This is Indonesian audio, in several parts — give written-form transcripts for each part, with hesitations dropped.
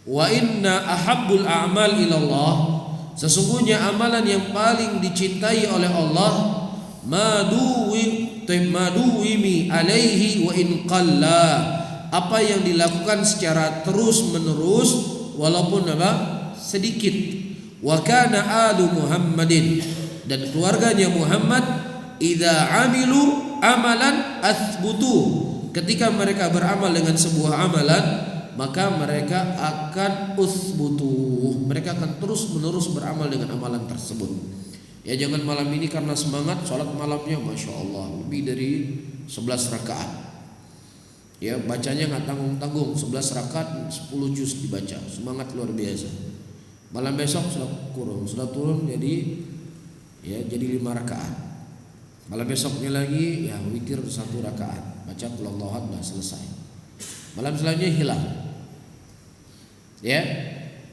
Wa inna ahabbul a'mal ilallah, sesungguhnya amalan yang paling dicintai oleh Allah, maduwimi alaihi wa in qalla, apa yang dilakukan secara terus menerus walaupun sedikit. Wa kana alu Muhammadin, dan keluarganya Muhammad, idza amilu amalan athbutu, ketika mereka beramal dengan sebuah amalan, maka mereka akan uthbutu, mereka akan terus menerus beramal dengan amalan tersebut. Ya, jangan malam ini karena semangat sholat malamnya Masya Allah lebih dari 11 rakaat. Ya, bacanya nggak tanggung-tanggung, 11 rakaat 10 juz dibaca, semangat luar biasa. Malam besok sudah turun jadi 5 rakaat. Malam besoknya lagi ya witir 1 rakaat, baca qul huwallahu ahad, selesai. Malam selanjutnya hilang. Ya,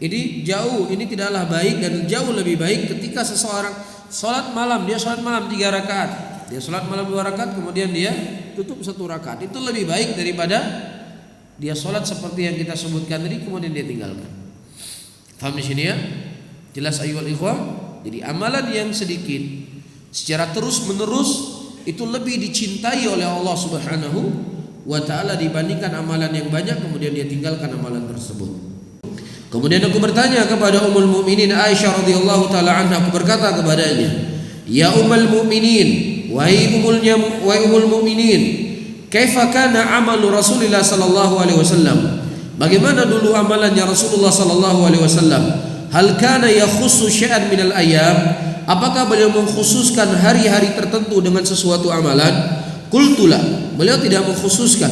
ini jauh, ini tidaklah baik, dan jauh lebih baik ketika seseorang sholat malam, dia sholat malam 3 rakaat, dia sholat malam 2 rakaat, kemudian dia tutup 1 rakaat. Itu lebih baik daripada dia sholat seperti yang kita sebutkan tadi kemudian dia tinggalkan. Paham di sini ya? Jelas ayyuhal ikhwah. Jadi amalan yang sedikit secara terus menerus itu lebih dicintai oleh Allah Subhanahu wa ta'ala dibandingkan amalan yang banyak kemudian dia tinggalkan amalan tersebut. Kemudian aku bertanya kepada Ummul Mukminin Aisyah radhiyallahu taala anha, aku berkata kepadanya, "Ya Ummul Mukminin, wahai Ummul Mukminin, kaifa kana amalu Rasulillah sallallahu alaihi wasallam? Bagaimana dulu amalannya Rasulullah sallallahu alaihi wasallam? Hal kana yakhussu syai'an minal ayyam? Apakah beliau mengkhususkan hari-hari tertentu dengan sesuatu amalan?" Qultulah, beliau tidak mengkhususkan.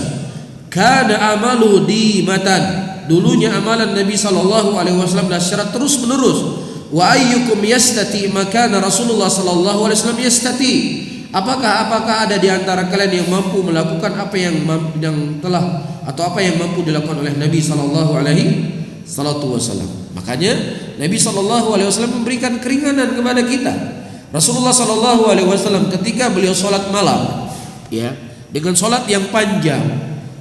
Kana amalu dimatan, dulunya amalan Nabi sallallahu alaihi wasallam secara terus menerus. Wa ayyukum yastati makana Rasulullah sallallahu alaihi wasallam yastati? Apakah ada di antara kalian yang mampu melakukan apa yang telah atau apa yang mampu dilakukan oleh Nabi sallallahu alaihi wasallam? Makanya Nabi sallallahu alaihi wasallam memberikan keringanan kepada kita. Rasulullah sallallahu alaihi wasallam ketika beliau salat malam, ya, dengan salat yang panjang,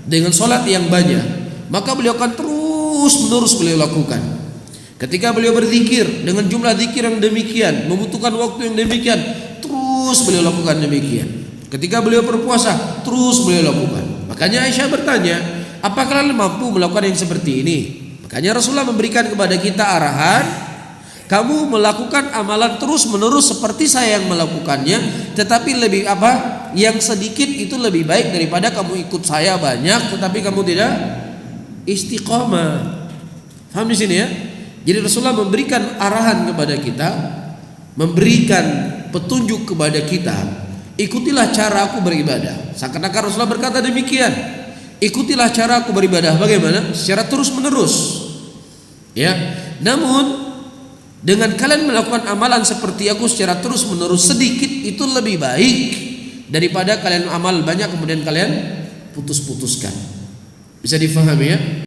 dengan salat yang banyak, maka beliau akan terus menerus beliau lakukan. Ketika beliau berzikir dengan jumlah zikir yang demikian, membutuhkan waktu yang demikian, terus beliau lakukan demikian. Ketika beliau berpuasa, terus beliau lakukan. Makanya Aisyah bertanya, apakah kalian mampu melakukan yang seperti ini? Makanya Rasulullah memberikan kepada kita arahan, kamu melakukan amalan terus menerus seperti saya yang melakukannya, tetapi lebih yang sedikit itu lebih baik daripada kamu ikut saya banyak tetapi kamu tidak istiqomah. Paham di sini ya? Jadi Rasulullah memberikan arahan kepada kita, memberikan petunjuk kepada kita, ikutilah cara aku beribadah. Seakan-akan Rasulullah berkata demikian, ikutilah cara aku beribadah. Bagaimana? Secara terus menerus. Ya. Namun dengan kalian melakukan amalan seperti aku secara terus menerus sedikit itu lebih baik daripada kalian amal banyak kemudian kalian putus-putuskan. Bisa difahami ya?